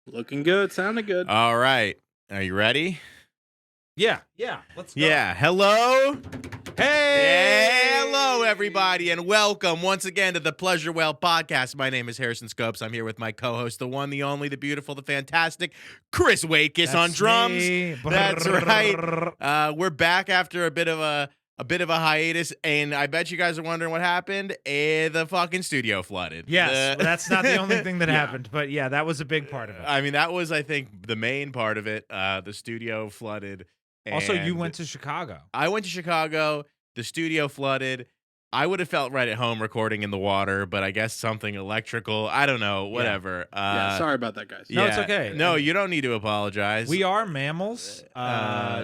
Looking good, sounding good. All right. Are you ready? Yeah. Let's go. Yeah. Hello. Hey, Hello, everybody, and welcome once again to the Pleasure Well podcast. My name is Harrison Scopes. I'm here with my co-host, the one, the only, the beautiful, the fantastic Chris Wakis on drums. Me. That's right. We're back after a bit of a hiatus, and I bet you guys are wondering what happened. The fucking studio flooded. Yes, that's not the only thing that Yeah. happened, but yeah, that was a big part of it. I mean, that was, I think, the main part of it. The studio flooded. Also, you and went to Chicago. I went to Chicago. The studio flooded. I would have felt right at home recording in the water, but I guess something electrical. I don't know. Whatever. Yeah, sorry about that, guys. No, it's okay. No, you don't need to apologize. We are mammals,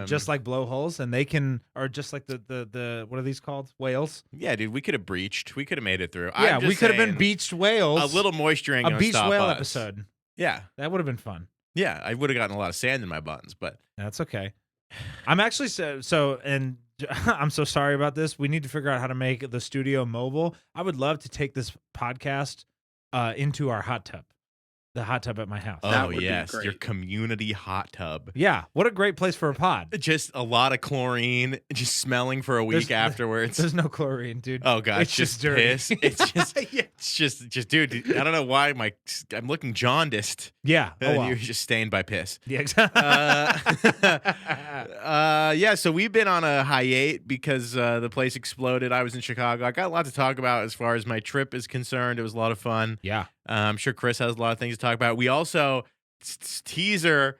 just like blowholes, and they can, or just like the what are these called? Whales. Yeah, dude, we could have breached. We could have made it through. Yeah, I'm just we could have been saying, beached whales. A little moisture ain't a gonna beached stop whale us. episode. Yeah, That would have been fun. yeah. I would have gotten a lot of sand in my buttons, but That's okay. I'm actually and I'm so sorry about this. We need to figure out how to make the studio mobile. I would love to take this podcast into our hot tub, the hot tub at my house. That oh would be yes, great. your community hot tub. Yeah, what a great place for a pod. Just a lot of chlorine, just smelling for a week afterwards. There's no chlorine, dude. Oh god, It's just dirty. piss. It's just, Yeah. it's just, dude. I don't know why I'm looking jaundiced. Yeah. Oh, wow. You're just stained by piss. Yeah, exactly. Yeah. So we've been on a hiatus because the place exploded. I was in Chicago. I got a lot to talk about as far as my trip is concerned. It was a lot of fun. Yeah. I'm sure Chris has a lot of things to talk about. We also teaser.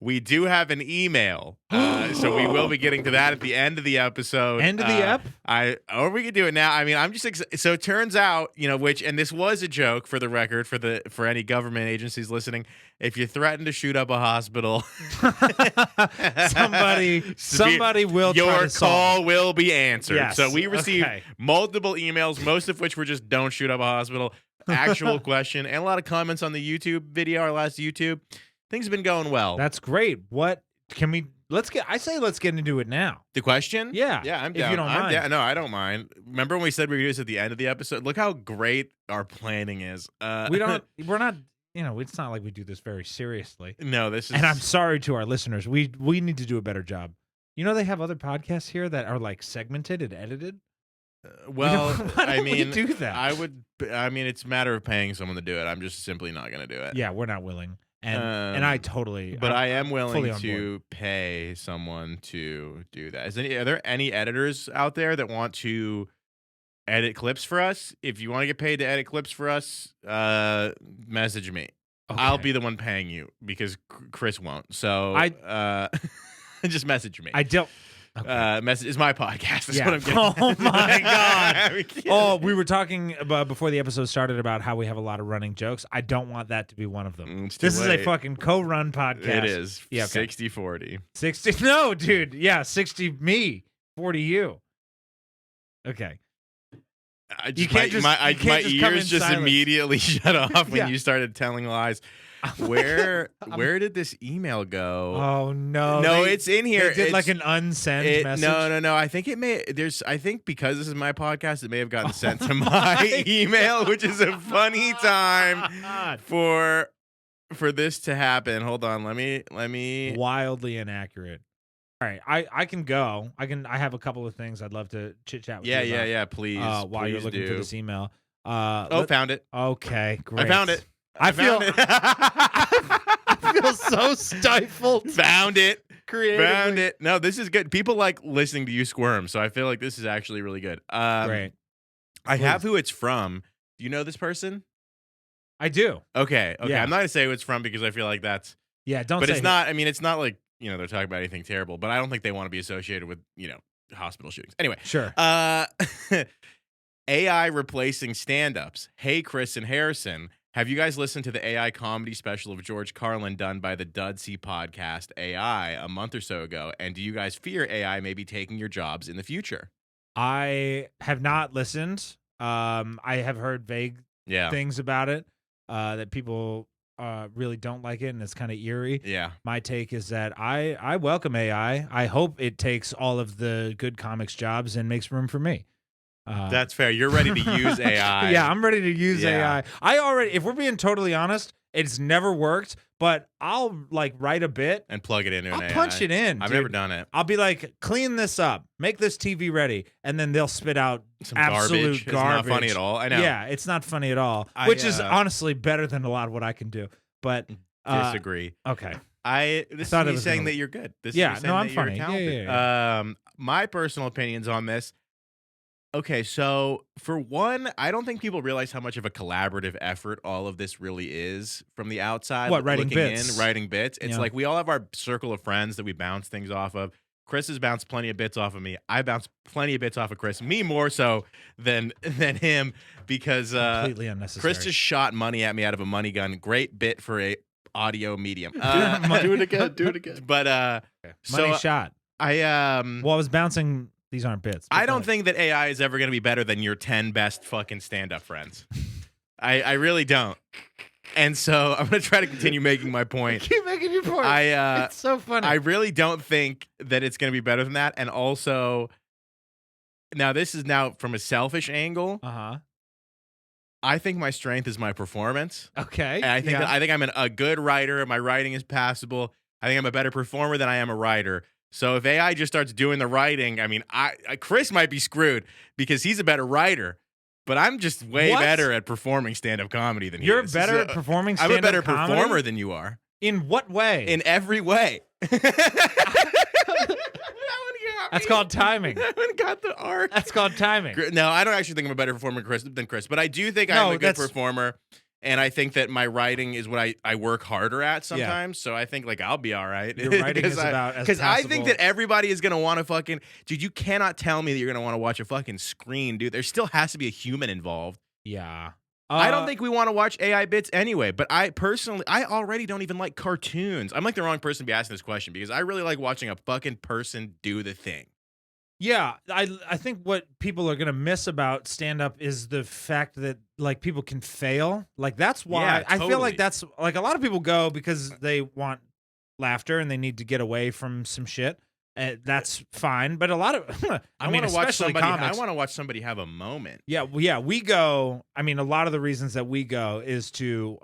We do have an email, so we will be getting to that at the end of the episode. End of the ep? Or we could do it now. I mean, I'm just so it turns out, and this was a joke for the record for any government agencies listening. If you threaten to shoot up a hospital, somebody will try your to solve call will be answered. Yes, So we received okay. multiple emails, most of which were just "don't shoot up a hospital." Actual question, and a lot of comments on the YouTube video, our last YouTube. Things have been going well. That's great. What can we? Let's get into it now. The question? Yeah. Yeah, I'm If down. you don't I'm mind. down. No, I don't mind. Remember when we said we were going to do this at the end of the episode? Look how great our planning is. We don't. We're not. It's not like we do this very seriously. No, this is. And I'm sorry to our listeners. We need to do a better job. They have other podcasts here that are like segmented and edited. Well, Why I don't we mean, do that? I mean, it's a matter of paying someone to do it. I'm just simply not going to do it. Yeah, we're not willing. And I totally. But I am I'm willing fully on to pay someone to do that. Are there any editors out there that want to edit clips for us? If you want to get paid to edit clips for us, message me. Okay. I'll be the one paying you because Chris won't. So just message me. I don't. Okay. Message is my podcast. That's Yeah. what I'm getting. Oh my God. I'm kidding. Oh, we were talking about before the episode started about how we have a lot of running jokes. I don't want that to be one of them. It's too This is late. a fucking co-run podcast. It is. Yeah, okay. 60-40. 60. No, dude. Yeah, 60 me, 40 you. Okay. You can't just- my you can't just come in ears just silence. immediately shut off when Yeah. you started telling lies. Where did this email go? Oh no. No, They- it's in here. They did It's- like an unsend message. No. I think it may. I think because this is my podcast, it may have gotten sent to my email, which is a funny time God. for this to happen. Hold on. Let me. Wildly inaccurate. All right, I can go. I have a couple of things I'd love to chit chat with you about. Yeah. Please. While you're please looking do. for this email. Found it. Okay, great. I found it. I feel found it. I feel so stifled. Found it. Creatively. Found it. No, this is good. People like listening to you squirm, so I feel like this is actually really good. Great. I Please. have who it's from. Do you know this person? I do. Okay. Yeah. I'm not gonna say who it's from because I feel like that's. Yeah, don't But say it's who- not. I mean, it's not like they're talking about anything terrible. But I don't think they want to be associated with hospital shootings. Anyway. Sure. AI replacing stand-ups. Hey, Chris and Harrison. Have you guys listened to the AI comedy special of George Carlin done by the Dudsey podcast AI a month or so ago? And do you guys fear AI may be taking your jobs in the future? I have not listened. I have heard vague Yeah. things about it, that people really don't like it, and it's kind of eerie. Yeah. My take is that I welcome AI. I hope it takes all of the good comics jobs and makes room for me. That's fair. You're ready to use AI. Yeah, I'm ready to use Yeah. AI. I already, if we're being totally honest, It's never worked, but I'll like write a bit. And plug it into an I'll AI. punch it in. I've dude. never done it. I'll be like, clean this up, make this TV ready, and then they'll spit out Some absolute garbage. It's not funny garbage. at all. I know. Yeah, it's not funny at all, I, which is honestly better than a lot of what I can do. But Disagree. okay, This thought is it me was saying gonna- that you're good. This Yeah, is me saying no, I'm that you're funny. Yeah, talented. yeah, My personal opinions on this. Okay, so for one, I don't think people realize how much of a collaborative effort all of this really is from the outside. What, writing looking bits? in, writing bits. It's Yeah. like we all have our circle of friends that we bounce things off of. Chris has bounced plenty of bits off of me. I bounce plenty of bits off of Chris. Me more so than him because completely unnecessary. Chris just shot money at me out of a money gun. Great bit for a audio medium. Do it again. Do it again. But Okay. so Money shot. I Well, I was bouncing. These aren't bits. but I don't go think that AI is ever going to be better than your 10 best fucking stand-up friends. I really don't. And so I'm going to try to continue making my ahead. point. Keep making your point. I it's so funny. I really don't think that it's going to be better than that. And also, now this is now from a selfish angle. Uh-huh. I think my strength is my performance. Okay. And I think yeah. I think I'm a good writer. My writing is passable. I think I'm a better performer than I am a writer. So if AI just starts doing the writing, I mean, Chris might be screwed because he's a better writer, but I'm just way What? better at performing stand-up comedy than You're he is. better So, at performing I'm stand-up a better comedy? performer than you are In what way? in every way. That's called timing. That one got the arc. That's called timing. No, I don't actually think I'm a better performer than Chris, but I do think No, I'm a good that's- performer. And I think that my writing is what I work harder at sometimes. So I think like I'll be all right. Your writing is about as because I think passable- that everybody is gonna want to fucking dude. You cannot tell me that you're gonna want to watch a fucking screen, dude. There still has to be a human involved. Yeah. I don't think we want to watch AI bits anyway. But I personally, I already don't even like cartoons. I'm like the wrong person to be asking this question because I really like watching a fucking person do the thing. Yeah, I think what people are gonna miss about stand up is the fact that like people can fail. Like that's why Yeah, I feel totally. like that's like a lot of people go because they want laughter and they need to get away from some shit. That's fine, but a lot of I mean, want to watch especially somebody. comics. I want to watch somebody have a moment. Yeah, we go. I mean, a lot of the reasons that we go is to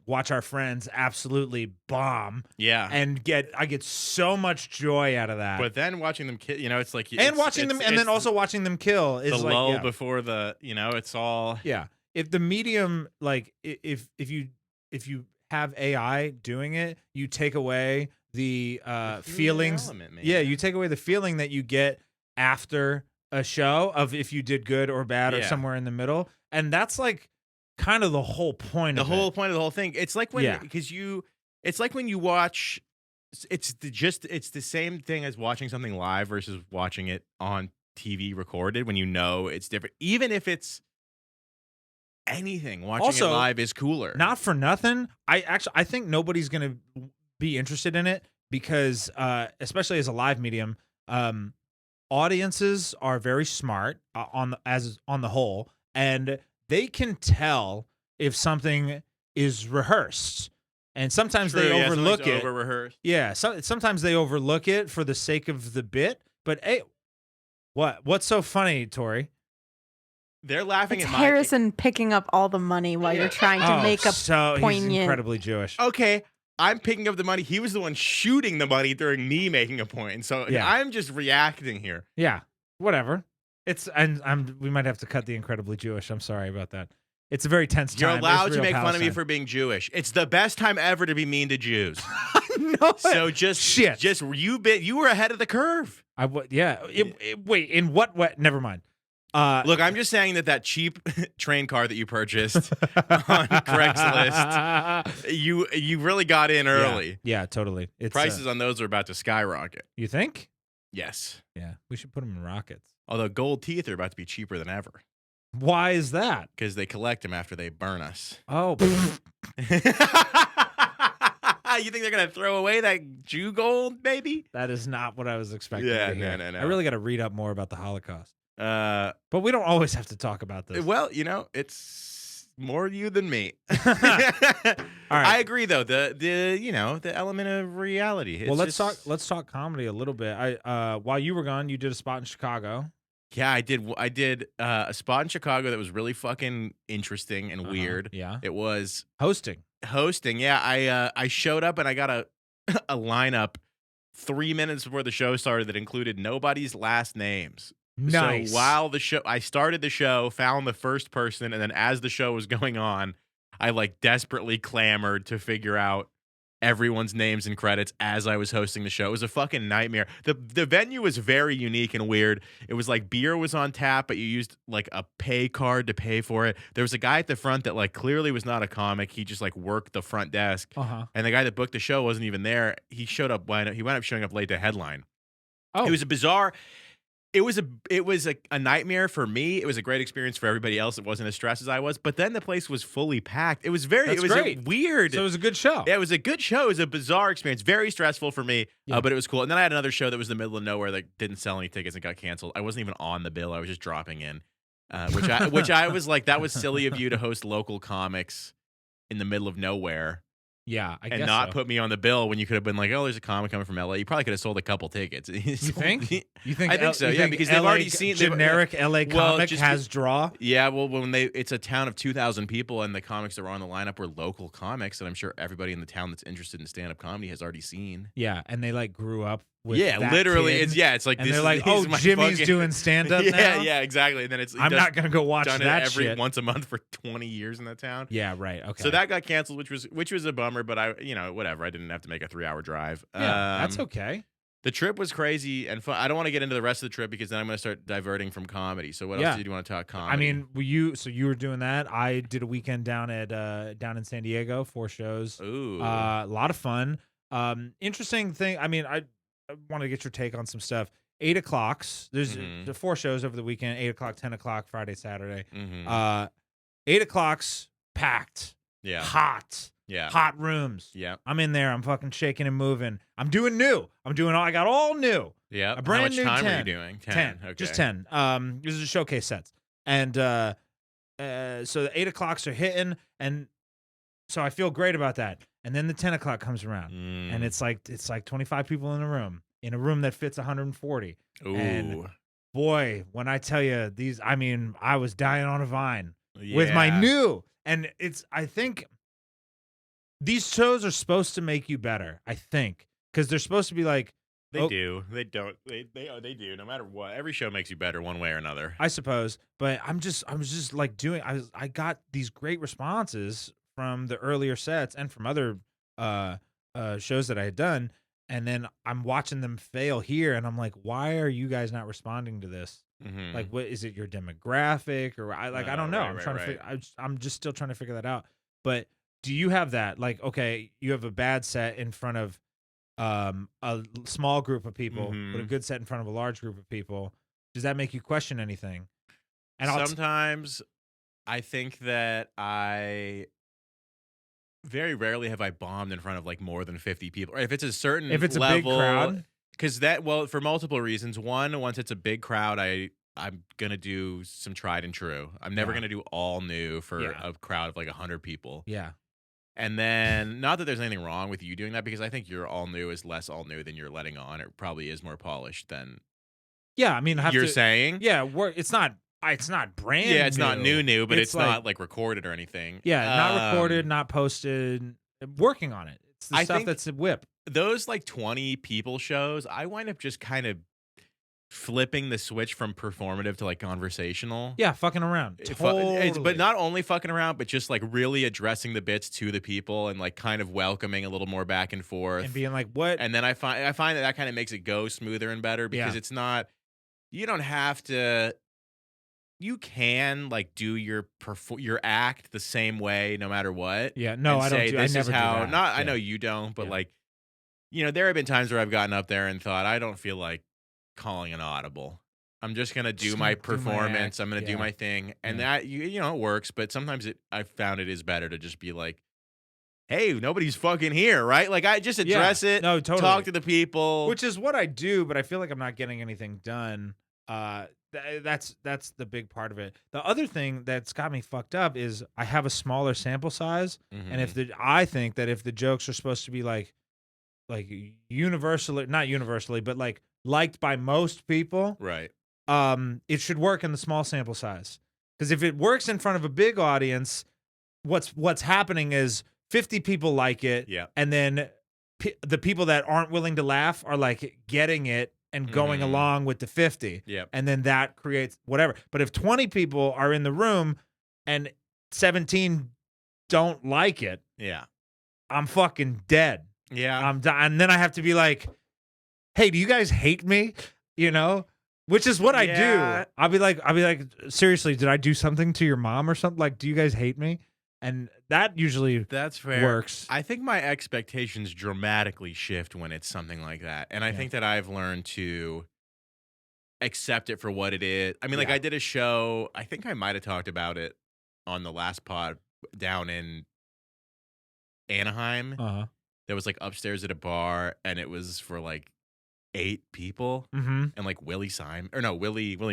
watch our friends absolutely bomb Yeah. and I get so much joy out of that. But then watching them, it's like And watching them, and then also watching them kill is the like lull yeah. before the, it's all. Yeah. If the medium, like if you have AI doing it, you take away the human feelings. element, man. Yeah, you take away the feeling that you get after a show of if you did good or bad or Yeah. somewhere in the middle. And that's like kind of the whole point The of whole it. point of the whole thing. It's like when Yeah. it's like when you watch. It's the same thing as watching something live versus watching it on TV recorded. When it's different, even if it's anything, watching Also, it live is cooler. Not for nothing. I think nobody's gonna be interested in it because especially as a live medium, audiences are very smart on the whole, and they can tell if something is rehearsed, and sometimes True, they yeah, overlook something's it. over-rehearsed. Yeah, sometimes they overlook it for the sake of the bit. But hey, what's so funny, Tori? They're laughing It's at my Harrison picking up all the money while you're trying to make a so he's poignant. incredibly Jewish. Okay, I'm picking up the money. He was the one shooting the money during me making a point. So Yeah. I'm just reacting here. Yeah, whatever. It's we might have to cut the incredibly Jewish. I'm sorry about that. It's a very tense You're time. allowed to Israel, make fun of me Palestine. for being Jewish. It's the best time ever to be mean to Jews. No, So just Shit. you were ahead of the curve. Wait, in what way? Never mind. Look, I'm just saying that cheap train car that you purchased on Craigslist, you really got in early. Yeah, totally. It's Prices on those are about to skyrocket. you think? Yes. Yeah, we should put them in rockets. Although gold teeth are about to be cheaper than ever Why is that? because they collect them after they burn us. Oh, You think they're gonna throw away that Jew gold, baby? that is not what I was expecting. Yeah, to hear. no. I really got to read up more about the Holocaust. Uh, But we don't always have to talk about this. well, it's more you than me. All right. I agree, though. The element of reality. Well, It's let's talk comedy a little bit. While you were gone, you did a spot in Chicago. Yeah, I did a spot in Chicago that was really fucking interesting and weird. Yeah. It was Hosting. hosting. Yeah, I showed up and I got a a lineup 3 minutes before the show started that included nobody's last names. Nice. So while I started the show, found the first person, and then as the show was going on, I like desperately clamored to figure out everyone's names and credits as I was hosting the show. It was a fucking nightmare. The venue was very unique and weird. It was like beer was on tap, but you used like a pay card to pay for it. There was a guy at the front that like clearly was not a comic. He just like worked the front desk. And the guy that booked the show wasn't even there. He showed up he wound up showing up late to headline. Oh. It was a bizarre. It was a nightmare for me. It was a great experience for everybody else. It wasn't as stressed as I was. But then the place was fully packed. It was That's great. weird. So it was a good show. Yeah, it was a good show. It was a bizarre experience. Very stressful for me, Yeah. but it was cool. And then I had another show that was in the middle of nowhere that didn't sell any tickets and got canceled. I wasn't even on the bill. I was just dropping in, which I was like, that was silly of you to host local comics in the middle of nowhere. Yeah, I and guess not so. put me on the bill when you could have been like, oh, there's a comic coming from LA. You probably could have sold a couple tickets. You think? You think? I think so. you Yeah, think because they've LA already seen generic LA comic just has draw. Yeah, well, it's a town of 2,000 people, and the comics that were on the lineup were local comics, and I'm sure everybody in the town that's interested in stand-up comedy has already seen. Yeah, and they like grew up with Yeah, that literally, kid, it's like and this they're like, he's oh, my Jimmy's fucking- doing stand up now. Yeah, exactly. And then I'm not gonna go watch done that it every shit. once a month for 20 years in that town. Yeah, right. Okay. So that got canceled, which was a bummer, but whatever. I didn't have to make a 3-hour drive. yeah, that's okay. The trip was crazy and fun. I don't want to get into the rest of the trip because then I'm going to start diverting from comedy. So what else did you want to talk comedy? I mean, you were doing that. I did a weekend down in San Diego, 4 shows. Ooh. A lot of fun. Interesting thing. I mean, I want to get your take on some stuff. 8 o'clocks. There's the 4 shows over the weekend. 8 o'clock, 10 o'clock, Friday, Saturday. 8 o'clock's packed. Yeah. Hot. Yeah. Hot rooms. Yeah. I'm in there. I'm fucking shaking and moving. I'm doing new. I got all new. Yeah. A brand How much new time 10. are you doing? 10. Okay. Just 10. This is a showcase sets. And so the 8 o'clocks are hitting, and so I feel great about that. And then the 10 o'clock comes around, and it's like 25 people in a room that fits 140. Ooh. And boy, when I tell you these, I mean, I was dying on a vine with my new, and I think these shows are supposed to make you better. I think because they're supposed to be like. They do. They don't. They do. No matter what, every show makes you better one way or another. I suppose, but I was just like doing. I got these great responses from the earlier sets and from other shows that I had done, and then I'm watching them fail here, and I'm like, why are you guys not responding to this? Mm-hmm. Like, what is it? Your demographic, or I don't know. Right. I'm just still trying to figure that out. But do you have that? Like, okay, you have a bad set in front of a small group of people, but a good set in front of a large group of people. Does that make you question anything? And sometimes I think that very rarely have I bombed in front of like more than 50 people. Or if it's a certain if it's level, a big crowd, because for multiple reasons. One, once it's a big crowd, I'm gonna do some tried and true. I'm never gonna do all new for a crowd of like 100 people. yeah. And then, not that there's anything wrong with you doing that, because I think your all new is less all new than you're letting on. It probably is more polished than Yeah, I mean, you're saying. Yeah, it's not brand. Yeah, it's not new, but it's like, not like recorded or anything. Yeah, not recorded, not posted. Working on it. It's the stuff that's a whip. Those like 20 people shows, I wind up just kind of flipping the switch from performative to like conversational. Yeah, fucking around. Totally. But not only fucking around, but just like really addressing the bits to the people and like kind of welcoming a little more back and forth and being like, what? And then I find that kind of makes it go smoother and better because it's not. You don't have to. You can like do your act the same way no matter what. Yeah, no, I don't. I never do that. I know you don't, but like, there have been times where I've gotten up there and thought I don't feel like calling an audible. I'm just gonna do my performance. I'm gonna do my thing, and that it works. But sometimes I found it is better to just be like, "Hey, nobody's fucking here, right?" Like I just address it. No, totally. Talk to the people, which is what I do. But I feel like I'm not getting anything done. That's the big part of it. The other thing that's got me fucked up is I have a smaller sample size, and I think that if the jokes are supposed to be like universally, not universally, but like liked by most people, right? It should work in the small sample size. Because if it works in front of a big audience, what's happening is 50 people like it, Yeah. and then the people that aren't willing to laugh are like getting it and going along with the 50. Yep. And then that creates whatever. But if 20 people are in the room and 17 don't like it, Yeah. I'm fucking dead. Yeah. And then I have to be like, hey, do you guys hate me? You know? Which is what I Yeah. do. I'll be like, seriously, did I do something to your mom or something? Like, do you guys hate me? And that usually That's fair. works. I think my expectations dramatically shift when it's something like that. And I think that I've learned to accept it for what it is. I mean, like, I did a show, I think I might have talked about it on the last pod down in Anaheim. Uh-huh. That was like upstairs at a bar, and it was for like 8 people. Mm-hmm. And like Willie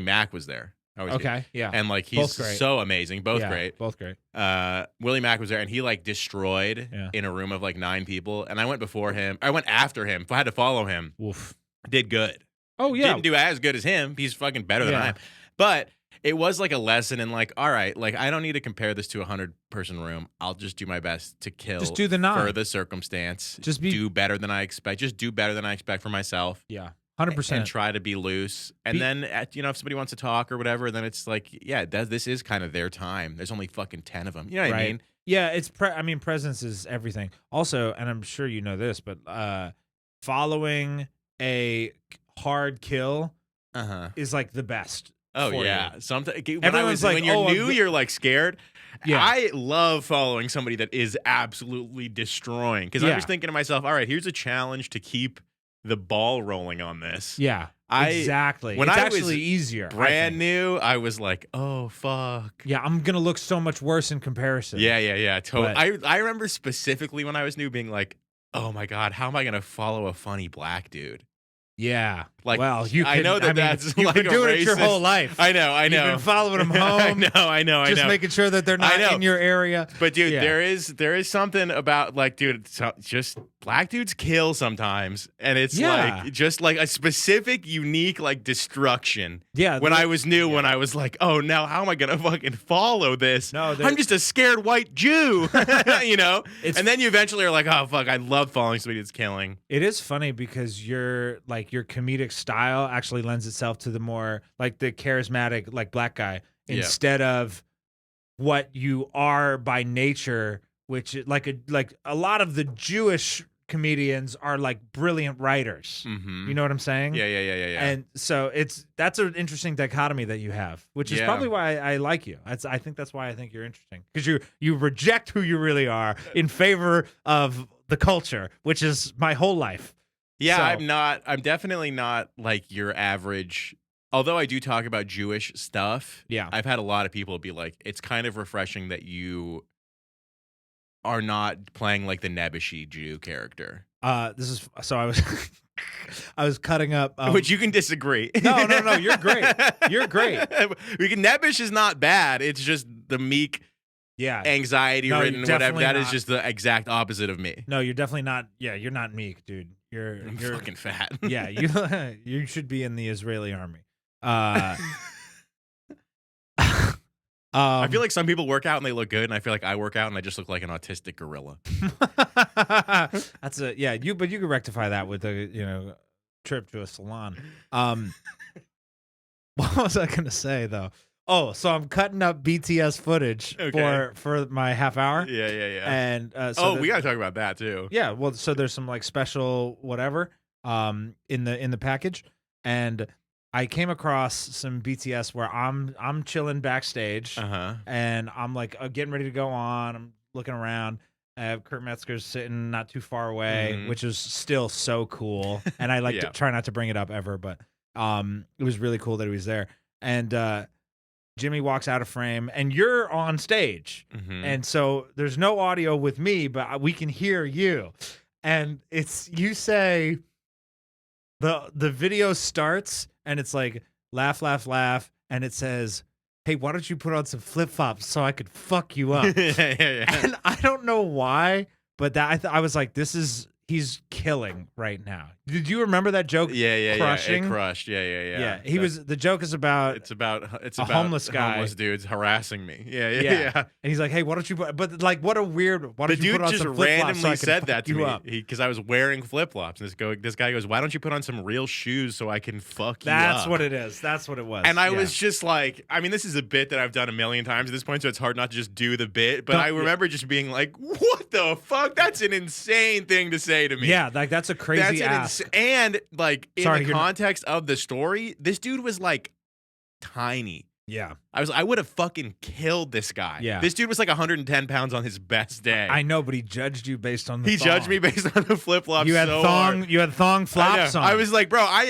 Mack was there. Okay. Yeah. And like Both he's great. so amazing. Both Yeah, great. Both great. Willie Mack was there, and he like destroyed in a room of like 9 people. And I went before him. I went after him. I had to follow him. Woof. Did good. Oh yeah. Didn't do as good as him. He's fucking better than I Yeah. am. But it was like a lesson in like, all right, like I don't need to compare this to a 100-person room. I'll just do my best to kill. Just do the 9. for the circumstance. Just do better than I expect. Just do better than I expect for myself. Yeah. 100%. And try to be loose. And then, if somebody wants to talk or whatever, then it's like, yeah, this is kind of their time. There's only fucking 10 of them. You know what I mean? Yeah, it's presence is everything. Also, and I'm sure you know this, but following a hard kill is like the best. Oh for yeah. you. Sometimes Everyone's like, when you're "Oh, new, you're like scared. Yeah. I love following somebody that is absolutely destroying, because I'm Yeah. just thinking to myself, all right, here's a challenge to keep the ball rolling on this. Yeah. Exactly. When it's I was actually easier. I Brand think. new, I was like, oh fuck. Yeah, I'm gonna look so much worse in comparison. Yeah. Totally. But- I remember specifically when I was new being like, oh my God, how am I gonna follow a funny black dude? Yeah. Like, well, you. I Can, know that I mean, that's you've like been a doing it your racist- whole life. I know. You've been following them home. I know. Just making sure that they're I not know. in your area. But dude, Yeah. there is something about like, dude, just black dudes kill sometimes, and it's Yeah. like just like a specific, unique like destruction. Yeah. When I was new, when I was like, oh, now how am I gonna fucking follow this? No, I'm just a scared white Jew, you know. It's- And then you eventually are like, oh fuck, I love following somebody that's killing. It is funny because your comedic style actually lends itself to the more like the charismatic like black guy Yeah. instead of what you are by nature, which like a lot of the Jewish comedians are like brilliant writers. Mm-hmm. You know what I'm saying? Yeah. And so that's an interesting dichotomy that you have, which is Yeah. probably why I like you. I think that's why I think you're interesting, because you reject who you really are in favor of the culture, which is my whole life. Yeah, So- I'm definitely not like your average. Although I do talk about Jewish stuff, Yeah. I've had a lot of people be like, it's kind of refreshing that you are not playing like the Nebuchadnezzar Jew character. This is so I was I was cutting up. Which you can disagree. No, you're great. You're great. Nebuch is not bad. It's just the meek, Yeah. anxiety No, ridden, you're whatever. definitely That is not. just the exact opposite of me. No, you're definitely not. Yeah, you're not meek, dude. You're I'm you're fucking fat. yeah. You should be in the Israeli army. I feel like some people work out and they look good, and I feel like I work out and I just look like an autistic gorilla. That's a yeah. But you can rectify that with a trip to a salon. What was I gonna say though? Oh, so I'm cutting up BTS footage Okay. for my half hour. Yeah. And so We gotta talk about that too. yeah. Well, so there's some like special whatever in the package, and I came across some BTS where I'm chilling backstage. Uh-huh. And I'm like getting ready to go on. I'm looking around. I have Kurt Metzger's sitting not too far away, Mhm. which is still so cool. And I like to Yeah. try not to bring it up ever, but it was really cool that he was there. And Jimmy walks out of frame, and you're on stage, Mhm. and so there's no audio with me, but we can hear you. And it's you say the video starts, and it's like laugh, laugh, laugh, and it says, hey, why don't you put on some flip-flops so I could fuck you up? yeah. And I don't know why, but that I was like, this is he's killing right now. Did you remember that joke? Yeah. Crushing? It crushed. Yeah. He was. The joke is about. It's about homeless guy. homeless dudes harassing me. Yeah. And he's like, "Hey, why don't you put?" But like, what a weird. Why The don't you dude put on just some flip-flops randomly so I can said fuck that to you me up? because I was wearing flip flops. And this guy goes, "Why don't you put on some real shoes so I can fuck you That's up?" what it is. That's what it was. And I Yeah. was just like, I mean, this is a bit that I've done a million times at this point, so it's hard not to just do the bit. But I remember just being like, "What the fuck? That's an insane thing to say to me." Yeah, like that's a crazy ass. And like in Sorry, the context of the story, this dude was like tiny. Yeah, I would have fucking killed this guy. Yeah. This dude was like 110 pounds on his best day. I know, but he judged you based on the. He thong. judged me based on the flip flops. You had so thong. hard. You had thong flops on. I was like, bro, I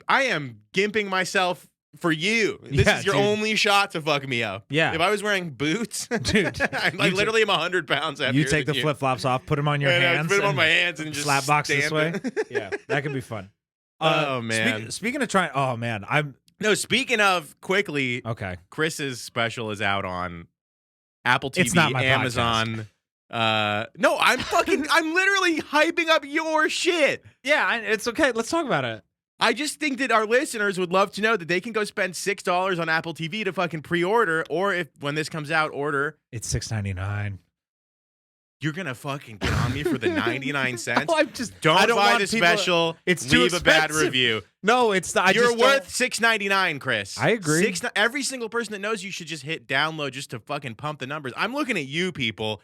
am gimping myself for you. This Yeah, is your dude. only shot to fuck me up. Yeah. If I was wearing boots, Dude, I literally am 100 pounds heavier. You take the than flip flops off, put them on your And I hands, put them on and my hands and just slap box this way. stand it. Yeah, that could be fun. Oh, man. Speaking of trying, oh man, I'm No, speaking of quickly, okay. Chris's special is out on Apple TV, It's not my Amazon. No, I'm literally hyping up your shit. Yeah, it's okay. Let's talk about it. I just think that our listeners would love to know that they can go spend $6 on Apple TV to fucking pre-order, or if when this comes out, order. It's $6.99. You're gonna fucking get on me for the 99 cents. No, I'm just Don't I don't buy want the people- special. It's too leave a bad expensive. review. No, it's the. You're worth $6.99, Chris. I agree. Every single person that knows you should just hit download just to fucking pump the numbers. I'm looking at you people.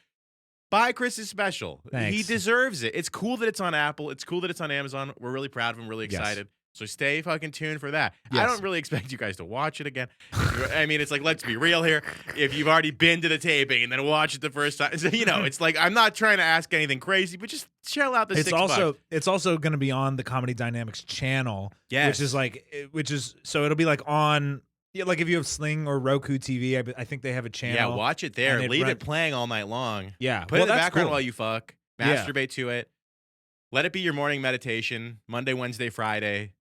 Buy Chris's special. Thanks. He deserves it. It's cool that it's on Apple. It's cool that it's on Amazon. We're really proud of him. Really Yes. excited. So stay fucking tuned for that. I Yes. don't really expect you guys to watch it again. I mean, it's like, let's be real here. If you've already been to the taping and then watch it the first time, so, it's like I'm not trying to ask anything crazy, but just shell out the It's $6. it's also going to be on the Comedy Dynamics channel, Yes. which is so it'll be like on like if you have Sling or Roku TV, I think they have a Yeah, channel. watch it there. and it Leave run- it playing all night long. Yeah, Put it in the that's background cool. while you fuck. Yeah. Masturbate to it. Let it be your morning meditation. Monday, Wednesday, Friday.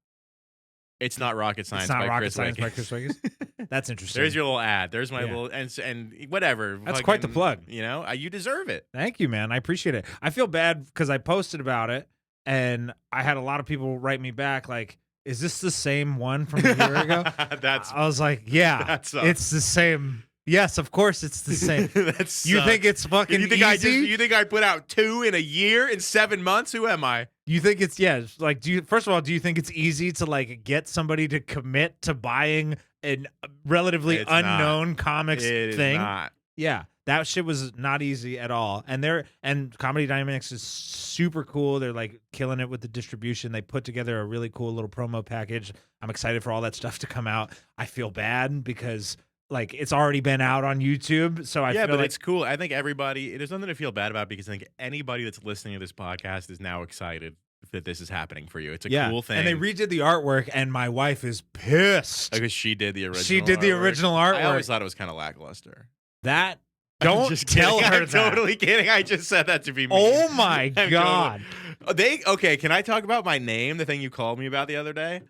It's not rocket science. It's not by rocket Chris science by Wiggins. Chris Wiggins. That's interesting. There's your little ad. There's my Yeah. little and whatever. That's quite the fucking, plug. You deserve it. Thank you, man. I appreciate it. I feel bad because I posted about it and I had a lot of people write me back like, "Is this the same one from a year ago?" That's I was like, "Yeah, that sucks. it's the same." Yes, of course, it's the same. That You think sucks. it's fucking you think easy? you think I put out 2 in a year in 7 months? Who am I? You think it's it's like first of all, do you think it's easy to like get somebody to commit to buying an relatively It's not. unknown comics It is thing? not. Yeah, that shit was not easy at all. And Comedy Dynamics is super cool. They're like killing it with the distribution. They put together a really cool little promo package. I'm excited for all that stuff to come out. I feel bad because like it's already been out on YouTube, so I Yeah, feel but like it's cool. I think everybody, there's nothing to feel bad about because I think anybody that's listening to this podcast is now excited that this is happening for you. It's a cool thing. And they redid the artwork, and my wife is pissed. because she did the original. She did the artwork. original I always artwork. thought it was kind of lackluster. That I'm don't just tell kidding. her I'm that. totally kidding. I just said that to be mean. Oh my I'm god, Okay, can I talk about my name? The thing you called me about the other day?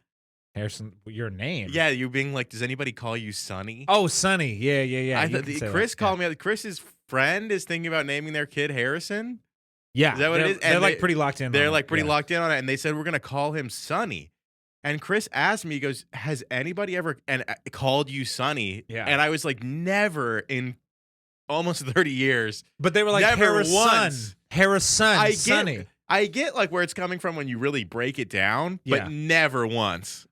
Harrison, your name? Yeah, you being like, does anybody call you Sonny? Oh, Sonny. Yeah. I you thought can say Chris that. called me. Chris's friend is thinking about naming their kid Harrison. Yeah, Is that what it they're- is? They're And like they- pretty locked in. They're on like it. pretty Yeah. locked in on it, and they said we're gonna call him Sonny. And Chris asked me, he goes, "Has anybody ever called you Sonny?" Yeah. And I was like, "Never in almost 30 years." But they were like Never Harrison, once. Harrison, Sonny. I get like where it's coming from when you really break it down, Yeah. but never once.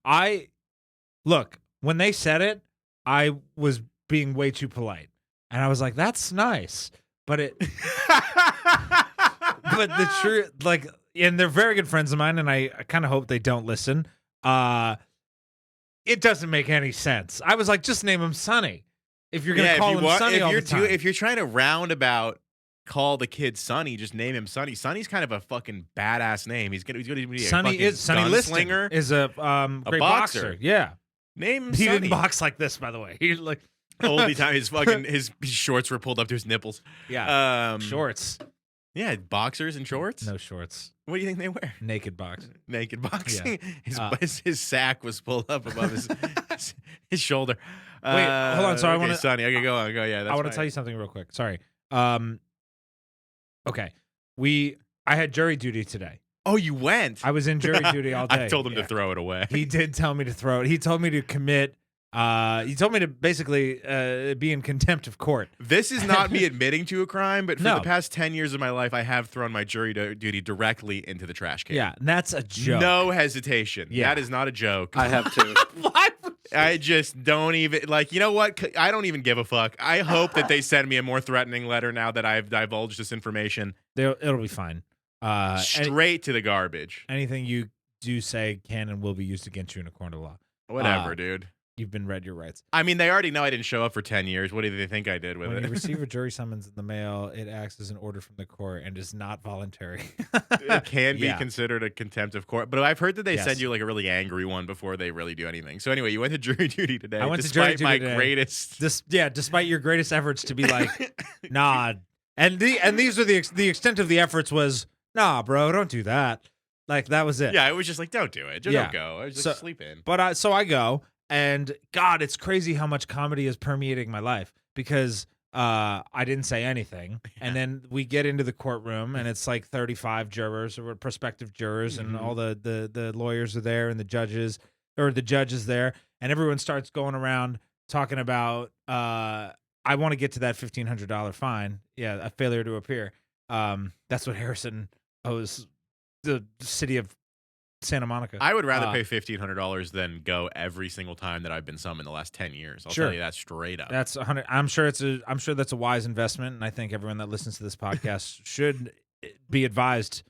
Look, when they said it, I was being way too polite, and I was like, "That's nice," but it. But the truth, like, and they're very good friends of mine, and I kind of hope they don't listen. It doesn't make any sense. I was like, just name him Sonny. If you're gonna call him Sonny all the time, if you're trying to roundabout call the kid Sonny, just name him Sonny. Sonny's kind of a fucking badass name. He's gonna be a Sonny fucking is Sonny Liston gunslinger. is a great boxer. Yeah, Name him he Sonny. didn't box like this, by the way. He like All the time, his shorts were pulled up to his nipples. shorts, Yeah, boxers and shorts. no shorts, What do you think they wear? naked box. Naked boxing. Yeah. His sack was pulled up above his shoulder. Wait, hold on. So I wanna- Sonny. Okay, go on. Go. Yeah, that's I want to fine. tell you something real quick. Sorry. Okay. I had jury duty today. Oh, you went. I was in jury duty all day. I told him Yeah. to throw it away. He did tell me to throw it. He told me to commit. He told me to basically be in contempt of court. This is not me admitting to a crime, but for No. the past 10 years of my life, I have thrown my jury duty directly into the trash can. Yeah, and that's a joke. No hesitation. Yeah. That is not a joke. I have to. I just don't even like. You know what? I don't even give a fuck. I hope that they send me a more threatening letter now that I've divulged this information. It'll be fine. Straight to the garbage. Anything you do say can and will be used against you in a court of law. Whatever, dude. You've been read your rights. I mean, they already know I didn't show up for 10 years. What do they think I did with When it? you receive a jury summons in the mail, it acts as an order from the court and is not voluntary. It can be Yeah. considered a contempt of court, but I've heard that they Yes. send you like a really angry one before they really do anything. So anyway, you went to jury duty today. I went to jury despite duty my today. greatest. Despite your greatest efforts to be like, nah, and these are the extent of the efforts was, nah, bro, don't do that. Like that was it. Yeah, it was just like, don't do it. Just Yeah. don't go. I was just So- sleep in. But so I go, and God, it's crazy how much comedy is permeating my life because I didn't say anything, and then we get into the courtroom, and it's like 35 jurors or prospective jurors, and Mhm. all the lawyers are there, and the judge is there, and everyone starts going around talking about I want to get to that $1,500 fine. Yeah, a failure to appear. That's what Harrison owes the city of Santa Monica. I would rather pay $1,500 than go every single time that I've been summoned the last 10 years. I'll Sure. tell you that straight up. That's 100. I'm sure that's a wise investment, and I think everyone that listens to this podcast should be advised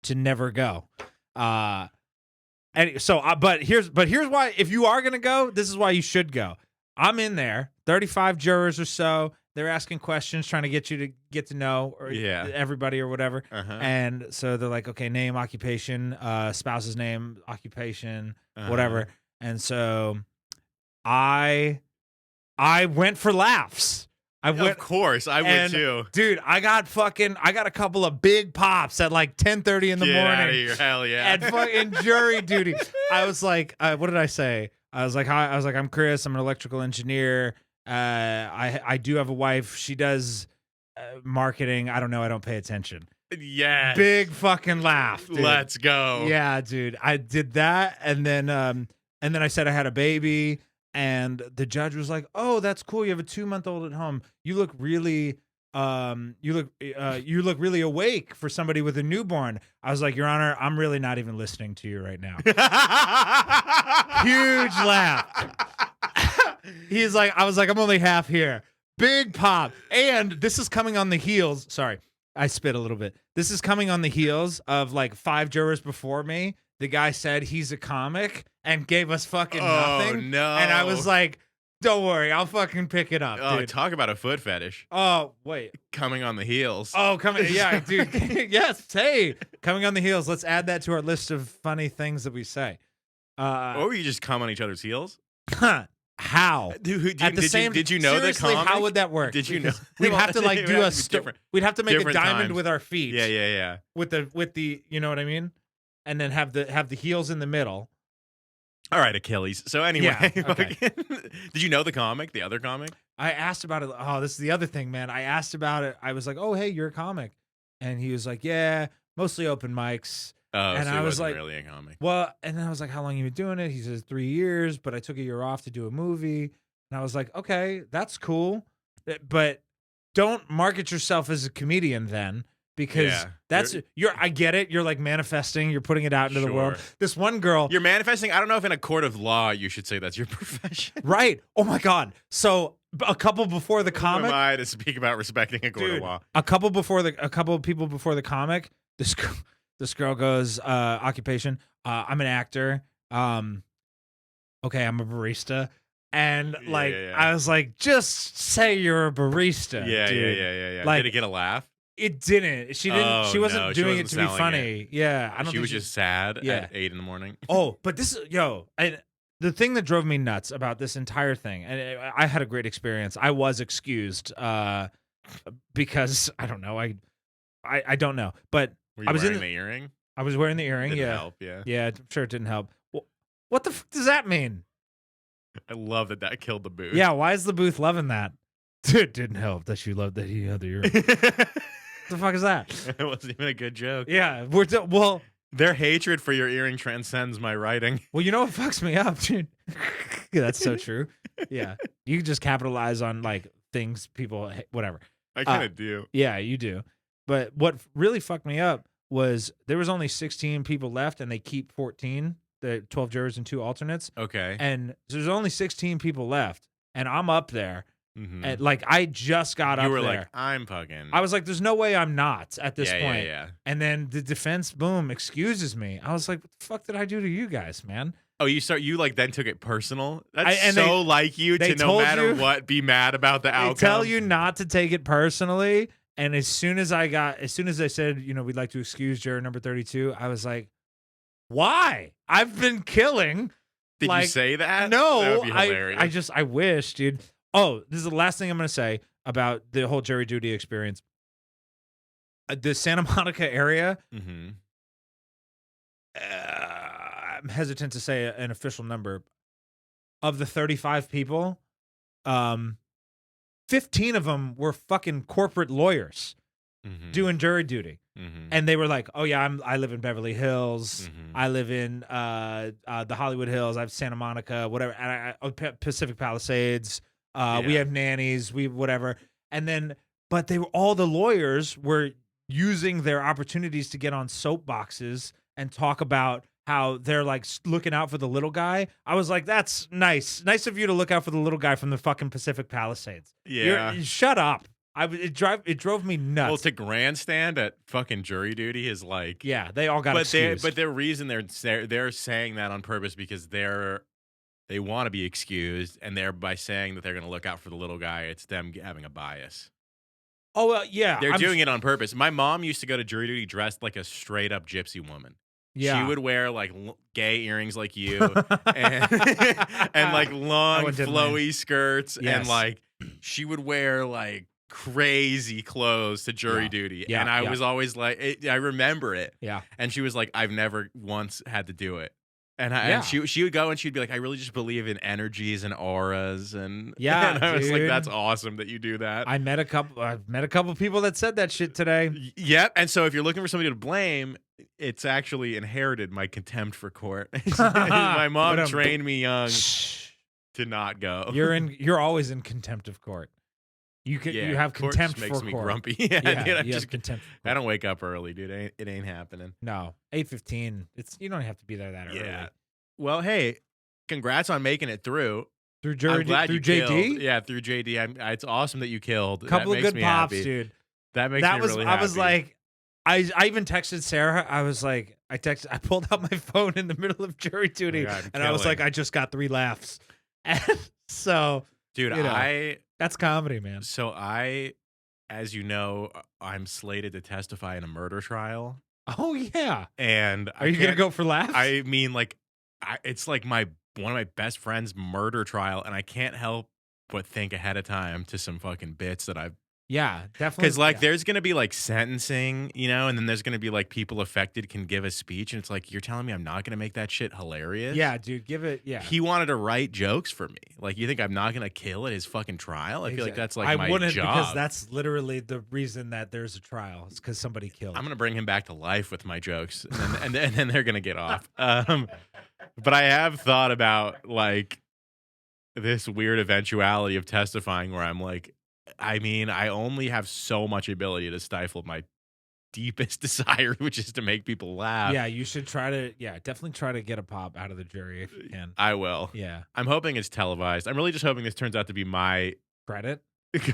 to never go. And so, but here's why. If you are gonna go, this is why you should go. I'm in there, 35 jurors or so. They're asking questions, trying to get you to get to know everybody or whatever. Uh-huh. And so they're like, okay, name, occupation, spouse's name, occupation, whatever. And so I went for laughs. Of course, I would and, too. Dude, I got a couple of big pops at like 10:30 in the Get morning. Out of here. Hell yeah. At fucking jury duty. I was like, what did I say? I was like, hi. I was like, I'm Chris. I'm an electrical engineer. I do have a wife. She does marketing. I don't know. I don't pay attention. Yes. Big fucking laugh. Dude. Let's go. Yeah, dude. I did that, and then I said I had a baby, and the judge was like, "Oh, that's cool. You have a 2-month-old at home. You look really, you look really awake for somebody with a newborn." I was like, "Your Honor, I'm really not even listening to you right now." Huge laugh. He's like, I was like, I'm only half here. Big pop. And this is coming on the heels. Sorry, I spit a little bit. This is coming on the heels of like 5 jurors before me. The guy said he's a comic and gave us fucking nothing. No. And I was like, don't worry, I'll fucking pick it up, Oh, dude. talk about a foot fetish. Oh, wait. Coming on the heels. Oh, coming. Yeah, dude. Yes. Hey, coming on the heels. Let's add that to our list of funny things that we say. Or you just come on each other's heels? How? Did you know the seriously, comic? how would that work? Did you know? Because we'd have to like It do would a have to be different. we'd have to make a different diamond times. with our feet. Yeah. With the you know what I mean? And then have the heels in the middle. All right, Achilles. So anyway, Yeah, okay. Did you know the comic, the other comic? I asked about it. Oh, this is the other thing, man. I asked about it. I was like, "Oh, hey, you're a comic," and he was like, "Yeah, mostly open mics." Oh, And so I it was wasn't like- really a comic. Well, and then I was like, "How long you been doing it?" He says 3 years, but I took a year off to do a movie. And I was like, "Okay, that's cool, but don't market yourself as a comedian then." Because Yeah. that's I get it. You're like manifesting. You're putting it out into the world. Sure. This one girl, You're manifesting. I don't know if in a court of law you should say that's your profession. right? Oh my god! So a couple before the Who comic, am I to speak about respecting a court of dude, law? a couple of people before the comic, this girl goes, occupation. I'm an actor. Okay, I'm a barista. And like, yeah. I was like, just say you're a barista. Yeah, dude. yeah. Like- Did it get a laugh? It didn't. She didn't. Oh, she wasn't no, she doing wasn't it to be selling funny. Yeah, I don't. She think was just sad Yeah. at 8 a.m. Oh, but this is and the thing that drove me nuts about this entire thing, and I had a great experience. I was excused because I don't know. I don't know, but Were you I was in wearing the earring? I was wearing the earring. Didn't Yeah, help, yeah. yeah. I'm sure it didn't help. What the fuck does that mean? I love that killed the booth. Yeah, why is the booth loving that? It didn't help that she loved that he had the earring. What the fuck is that? It wasn't even a good joke. Yeah, Their hatred for your earring transcends my writing. Well, you know what fucks me up, dude? Yeah, that's so true. Yeah. You can just capitalize on like things people whatever. I kind of do. Yeah, you do. But what really fucked me up was there was only 16 people left and they keep 14, the 12 jurors and 2 alternates. Okay. And there's only 16 people left and I'm up there. Mhm. And like I just got up You were there. like, I'm fucking. I was like, there's no way I'm not at this yeah, point. Yeah. And then the defense, boom, excuses me. I was like, what the fuck did I do to you guys, man? Oh, you like then took it personal? That's and so like you they to no told matter you- what be mad about the outcome. They tell you not to take it personally. And as soon as they said, we'd like to excuse juror number 32, I was like, why? I've been killing. Did like, you say that? No, That would be hilarious. I wish, dude. Oh, this is the last thing I'm going to say about the whole jury duty experience. The Santa Monica area, Mm-hmm. I'm hesitant to say an official number. Of the 35 people, 15 of them were fucking corporate lawyers Mm-hmm. doing jury duty. Mm-hmm. And they were like, "Oh yeah, I live in Beverly Hills. Mhm. I live in the Hollywood Hills. I have Santa Monica, whatever. And Pacific Palisades. We Yeah. have nannies. We whatever." And then, but all the lawyers were using their opportunities to get on soapboxes and talk about how they're like looking out for the little guy. I was like, "That's nice of you to look out for the little guy from the fucking Pacific Palisades." Yeah. Shut up. It drove me nuts. Well, to grandstand at fucking jury duty is like. Yeah, they all got But excused. their reason they're saying that on purpose because they want to be excused, and by saying that they're going to look out for the little guy, it's them having a bias. Oh, yeah. They're doing it on purpose. My mom used to go to jury duty dressed like a straight up gypsy woman. Yeah. She would wear like gay earrings like you, and and like long one didn't flowy skirts, Yes. and like she would wear like crazy clothes to jury Yeah. duty. Yeah, And I yeah. was always like, I remember it. Yeah. And she was like, I've never once had to do it. And Yeah. and she would go and she'd be like, I really just believe in energies and auras, and Yeah, and I was like, dude. that's awesome that you do that. I've met a couple people that said that shit today. Yep. And so if you're looking for somebody to blame, it's actually inherited my contempt for court. My mom But, trained me young Shh. to not go. You're always in contempt of court. You have court contempt just makes for me court. grumpy. Yeah, dude, you have contempt. For I court. don't wake up early, dude. It ain't happening. No, 8:15. You don't have to be there that early. Yeah. Well, hey, congrats on making it through. Through jury, I'm glad through you JD. killed. Yeah, through JD. It's awesome that you killed. Couple That of makes good me pops, happy. dude. That makes That me was really I was happy. like, I even texted Sarah. I was like, I pulled out my phone in the middle of jury duty, God, and I was killing. like, I just got 3 laughs. And so dude, you know. that's comedy, man. As you know, I'm slated to testify in a murder trial, Oh yeah. and Are you gonna go for laughs? I mean, like, it's like one of my best friend's murder trial, and I can't help but think ahead of time to some fucking bits that I've. Yeah, definitely. Because like yeah. there's gonna be like sentencing, and then there's gonna be like people affected can give a speech, and it's like you're telling me I'm not gonna make that shit hilarious. Yeah, dude, give it. Yeah, He wanted to write jokes for me. Like, you think I'm not gonna kill at his fucking trial? I feel like that's like I my wouldn't job. because that's literally the reason that there's a trial. It's because somebody killed. I'm gonna bring him back to life with my jokes, and then they're gonna get off. But I have thought about like this weird eventuality of testifying where I'm like, I mean, I only have so much ability to stifle my deepest desire, which is to make people laugh. Yeah, you should try to. Yeah, definitely try to get a pop out of the jury if you can. I will. Yeah, I'm hoping it's televised. I'm really just hoping this turns out to be my credit.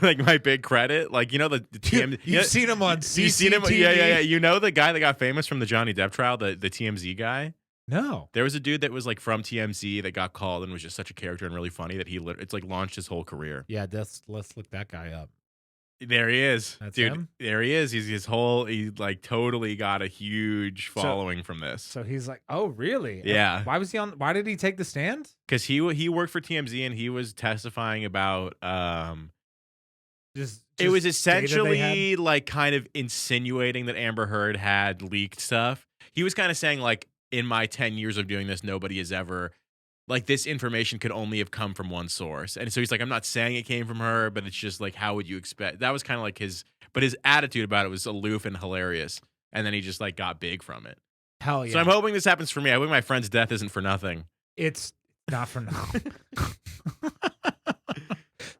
like my big credit. Like, the TMZ. You've seen him on CCTV. You've seen him? Yeah. You know the guy that got famous from the Johnny Depp trial, the TMZ guy? No. There was a dude that was like from TMZ that got called and was just such a character and really funny that it's like launched his whole career. Yeah, let's look that guy up. There he is. That's dude. him? There he is. He like totally got a huge following from this. So he's like, oh really? Yeah. Why was he on? Why did he take the stand? Because he worked for TMZ and he was testifying about Just it was data they essentially like kind of insinuating that Amber Heard had leaked stuff. He was kind of saying like, in my 10 years of doing this, nobody has ever, like, this information could only have come from one source. And so he's like, I'm not saying it came from her, but it's just like, how would you expect? That was kind of like his attitude about it was aloof and hilarious. And then he just like got big from it. Hell yeah. So I'm hoping this happens for me. I hope my friend's death isn't for nothing. It's not for now.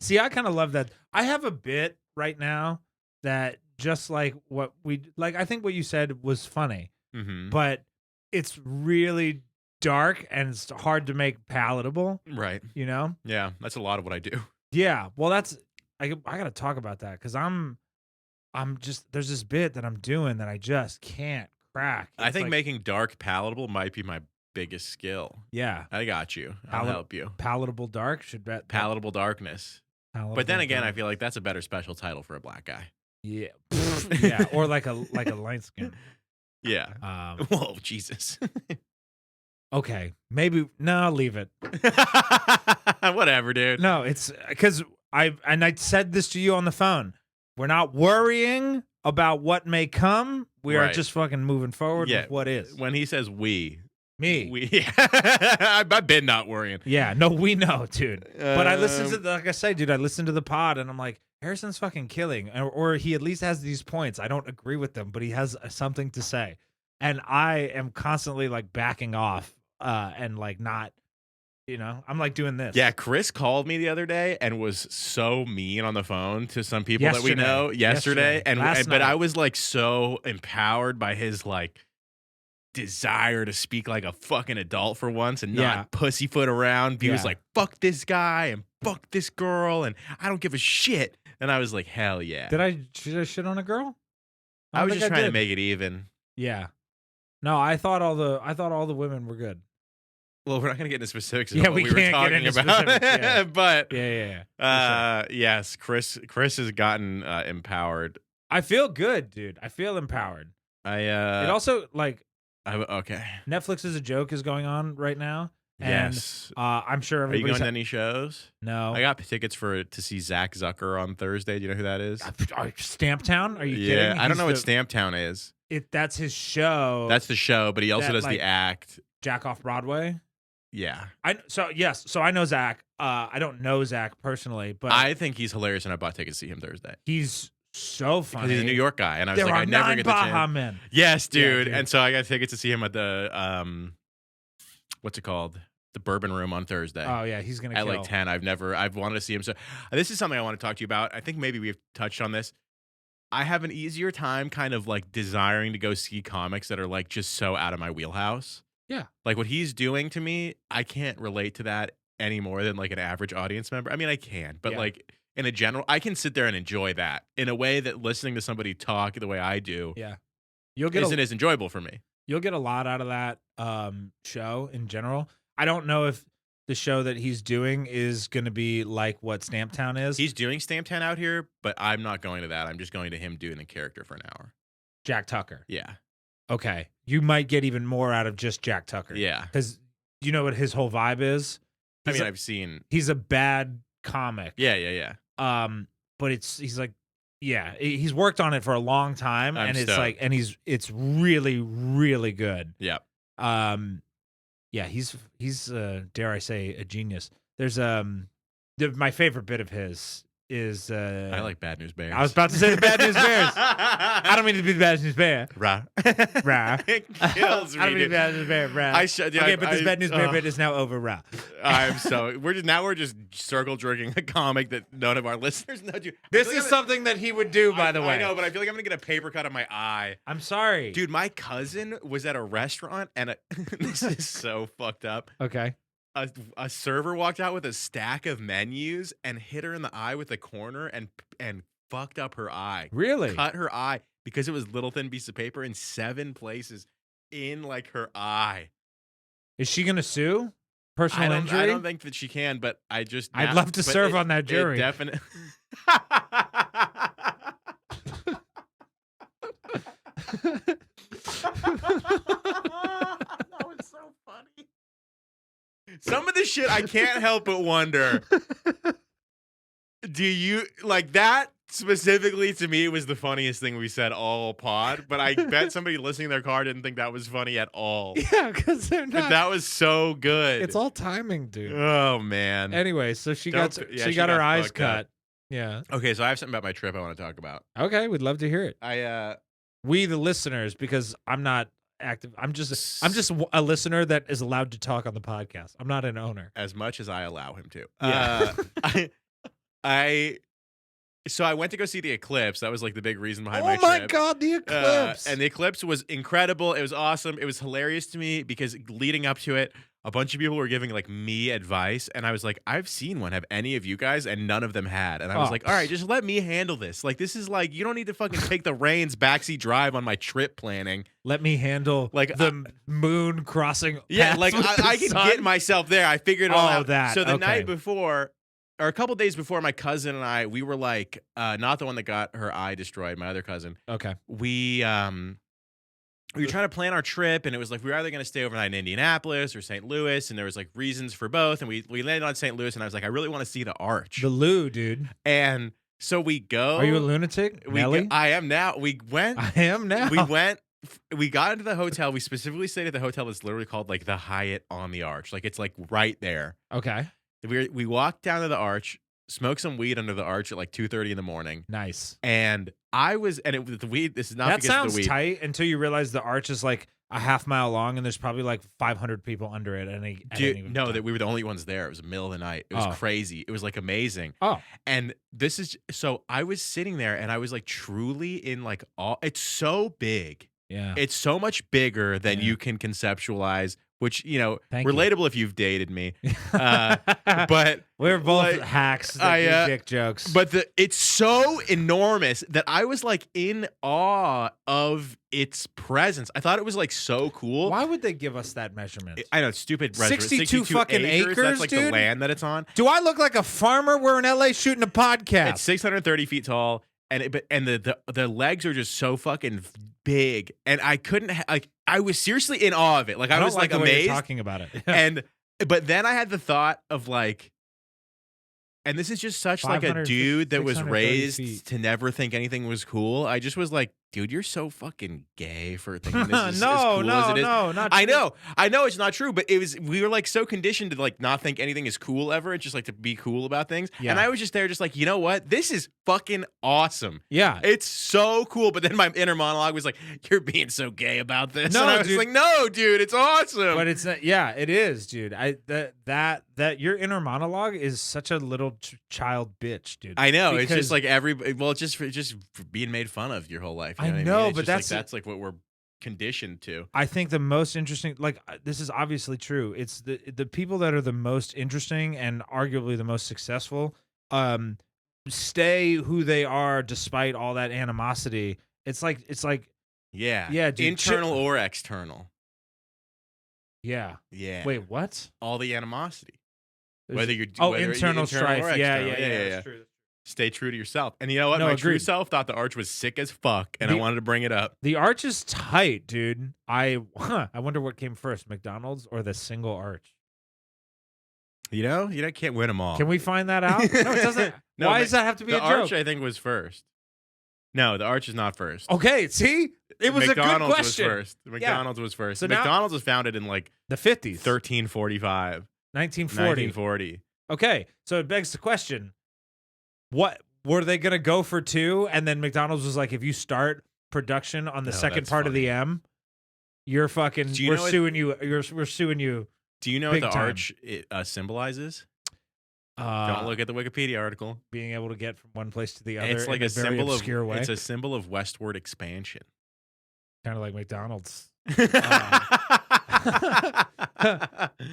See, I kind of love that. I have a bit right now that just like what we like. I think what you said was funny, Mm-hmm. but it's really dark and it's hard to make palatable. Right. You know? Yeah, that's a lot of what I do. Yeah. Well, that's I got to talk about that because I'm just there's this bit that I'm doing that I just can't crack. I It's think like, making dark palatable might be my biggest skill. yeah, I got you. I'll help you. palatable dark should bet Palatable darkness. But then again, I feel like that's a better special title for a black guy. yeah, yeah, or like a light skin. Yeah. Whoa, Jesus. Okay, maybe no, leave it. Whatever, dude. No, it's because I said this to you on the phone. We're not worrying about what may come. We are Right. just fucking moving forward Yeah. with what is. When he says we, Me. I've been not worrying. Yeah, no, we know, dude. But I listened to Um, like I say, dude, I listened to the pod and I'm like, Harrison's fucking killing. Or he at least has these points. I don't agree with them, but he has something to say. And I am constantly like backing off and like not, I'm like doing this. Yeah, Chris called me the other day and was so mean on the phone to some people that we know yesterday. Last But night. I was like so empowered by his like desire to speak like a fucking adult for once and Yeah. not pussyfoot around. He was Yeah. like, fuck this guy and fuck this girl and I don't give a shit. And I was like, hell yeah. Should I shit on a girl? I don't was think just trying to did. make it even. Yeah. No, I thought all the women were good. Well, we're not gonna get into specifics. Yeah, About we what we were can't get talking into about. specifics, yeah. But Yeah. yes, Chris has gotten empowered. I feel good, dude. I feel empowered. It also like Okay. Netflix is a joke is going on right now. And Yes. I'm sure Are you everybody's going to any shows? no. I got tickets to see Zach Zucker on Thursday. Do you know who that is? Stamp Town? Are you Yeah, kidding? I don't He's know what the- Stamp Town is. That's his show. That's the show, but he also That, does like- the act. Jack Off Broadway. Yeah, So I know Zach. I don't know Zach personally, but I think he's hilarious, and I bought tickets to see him Thursday he's so because funny. he's a New York guy, and I was There like, are I never 9 get the Baja chance. men. Yes, dude. dude. And so I got tickets to see him at the what's it called? The Bourbon Room on Thursday. Oh yeah, he's gonna At kill. like 10. I've wanted to see him. So this is something I want to talk to you about. I think maybe we've touched on this. I have an easier time kind of like desiring to go see comics that are like just so out of my wheelhouse. Yeah. Like what he's doing to me, I can't relate to that any more than like an average audience member. I mean, I can, but Yeah. like in a general, I can sit there and enjoy that in a way that listening to somebody talk the way I do Yeah. You'll get isn't as enjoyable for me. you'll get a lot out of that show in general. I don't know if the show that he's doing is going to be like what Stamp Town is. He's doing Stamp Town out here, but I'm not going to that. I'm just going to him doing the character for an hour. Jack Tucker. Yeah. Okay. You might get even more out of just Jack Tucker. Yeah. Because you know what his whole vibe is? I He's mean, a- I've seen. He's a bad comic. Yeah. But he's like, yeah, he's worked on it for a long time, I'm and it's stoked. like, and it's really, really good. Yeah. Yeah, he's dare I say a genius. There's my favorite bit of his is I like Bad News Bears. I was about to say the Bad News Bears. I don't mean to be the Bad News Bear. Rah. Rah. It kills me. I don't mean to be the dude. Bad News Bear. Rah. I should. Okay, but this Bad News Bear ugh. bit is now over. Rah. I'm so. We're just circle jerking a comic that none of our listeners know. Dude, This I feel is like something that he would do, by the way. I know, but I feel like I'm gonna get a paper cut on my eye. I'm sorry. Dude, my cousin was at a restaurant and this is so fucked up. Okay. A server walked out with a stack of menus and hit her in the eye with a corner and fucked up her eye. Really? Cut her eye because it was little thin piece of paper in 7 places in like her eye. Is she gonna sue? Personal injury? I don't think that she can, but I just I'd love to but serve on that jury. Definitely. That was so funny. Some of the shit I can't help but wonder. Do you like that specifically? To me, it was the funniest thing we said all pod. But I bet somebody listening to their car didn't think that was funny at all. Yeah, because they're But not. that was so good. It's all timing, dude. Oh man. Anyway, so she Don't- got yeah, she she got her got eyes fucked cut. up. Yeah. Okay, so I have something about my trip I want to talk about. Okay, we'd love to hear it. I We the listeners, because I'm not active. I'm just a listener that is allowed to talk on the podcast. I'm not an owner. As much as I allow him to. Yeah. So I went to go see the eclipse. That was like the big reason behind Oh my my trip. God, the eclipse! And the eclipse was incredible. It was awesome. It was hilarious to me because leading up to it, a bunch of people were giving like me advice, and I was like, I've seen one. Have any of you guys? And none of them had. And I was Oh. like, all right, just let me handle this. Like, this is like, you don't need to fucking take the reins, backseat drive on my trip planning. Let me handle Like, the moon crossing. Yeah, paths like with the I can sun. get myself there. I figured it all Oh, out. that, So the okay. night before, or a couple days before, my cousin and I, we were like, not the one that got her eye destroyed, my other cousin. Okay. We were trying to plan our trip, and it was like we were either going to stay overnight in Indianapolis or St. Louis, and there was like reasons for both. And we landed on St. Louis, and I was like, I really want to see the arch. The Lou, dude. And so we go. Are you a lunatic, Nelly? I am now. We went. I am now. We went. We got into the hotel. We specifically stayed at the hotel that's literally called like the Hyatt on the Arch. Like it's like right there. Okay. We walked down to the Arch, smoked some weed under the Arch at like 2:30 in the morning, Nice. and the weed. This is not That because of sounds the weed. tight until you realize the arch is like a half mile long and there's probably like 500 people under it. At any Dude, no, time. that we were the only ones there. It was the middle of the night. It was Oh. crazy. It was like amazing. Oh. And this is so I was sitting there and I was like truly in like all. It's so big. Yeah. It's so much bigger than Yeah. you can conceptualize. Which Thank you. relatable if you've dated me. But we're both like, hacks that I, do dick jokes. But it's so enormous that I was like in awe of its presence. I thought it was like so cool. why would they give us that measurement? I know, stupid. measurement. 62 fucking acres, That's like the dude? land that it's on. Do I look like a farmer? We're in LA shooting a podcast. It's 630 feet tall, and the legs are just so fucking big, and I couldn't like. I was seriously in awe of it. Like I don't was like the way amazed. you're talking about it. But then I had the thought of like, and this is just such like a 500 dude that was 630 raised feet. to never think anything was cool. I just was like, dude, you're so fucking gay for thinking this is as no, cool no, as it is. no, not I true. know it's not true, but we were like so conditioned to like not think anything is cool ever. It's just like to be cool about things. Yeah. And I was just there just like, you know what? This is fucking awesome. Yeah. It's so cool. But then my inner monologue was like, you're being so gay about this. No, and I was dude. like, no, dude, it's awesome. But it's not, yeah, it is, dude. That your inner monologue is such a little child bitch, dude. I know. It's Because- just like it's just for being made fun of your whole life. You I know, what I know, mean? It's but just that's like what we're conditioned to. I think the most interesting, like this is obviously true. It's the people that are the most interesting and arguably the most successful, stay who they are despite all that animosity. It's like Yeah. Yeah, dude, Internal or external. yeah. Yeah. Wait, what? All the animosity. There's- Whether you're internal internal strife. or Yeah, external. yeah. Yeah. That's true. Stay true to yourself. And you know what? No, My true agreed. self thought the arch was sick as fuck, and I The- wanted to bring it up. The arch is tight, dude. I wonder what came first, McDonald's or the single arch. You know, can't win them all. Can we find that out? No, it doesn't. No, Why the- does that have to be the a arch, joke? I think, was first. No, the arch is not first. Okay, see, it was McDonald's a good question. was first. McDonald's was first. So now- McDonald's was founded in like The 50s, 1345, 1940. 1940. Okay, so it begs the question: what were they gonna go for two? And then McDonald's was like, if you start production on the No, second that's part of funny. the M, you're fucking. Do you We're know what- suing you. We're suing you. Do you know what Big the time. arch symbolizes? Don't look at the Wikipedia article. Being able to get from one place to the other. It's like in a very symbol obscure of way. it's a symbol of westward expansion. Kind of like McDonald's.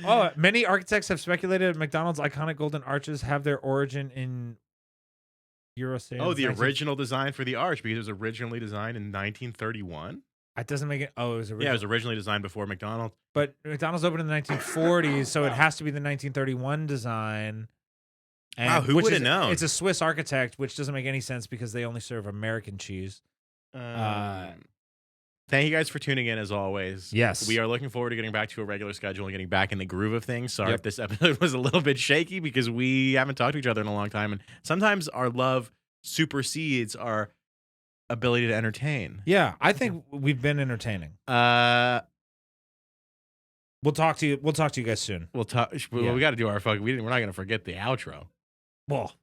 Oh, many architects have speculated McDonald's iconic golden arches have their origin in Eurosales. Oh, the original design for the arch, because it was originally designed in 1931. It doesn't make it. Oh, it was original. Yeah, it was originally designed before McDonald's. But McDonald's opened in the 1940s, so it has to be the 1931 design. And Wow, who which would've is- known? It's a Swiss architect, which doesn't make any sense because they only serve American cheese. Thank you guys for tuning in, as always. Yes. We are looking forward to getting back to a regular schedule and getting back in the groove of things. Sorry Yep. if this episode was a little bit shaky because we haven't talked to each other in a long time. And sometimes our love supersedes our ability to entertain. Yeah, I think we've been entertaining. We'll talk to you. We'll talk to you guys soon. We'll talk. Yeah. We got to do our fucking. We're not going to forget the outro. Well,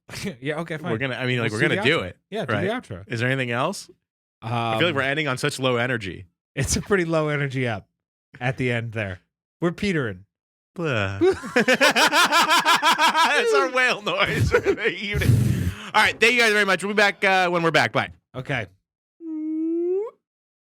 yeah, okay, fine. We're gonna. I mean, like Let's we're do gonna the do outro. it. Yeah, do right? the outro. Is there anything else? I feel like we're ending on such low energy. It's a pretty low energy app at the end there. We're petering. That's our whale noise for the evening. All right. Thank you guys very much. We'll be back when we're back. Bye. Okay.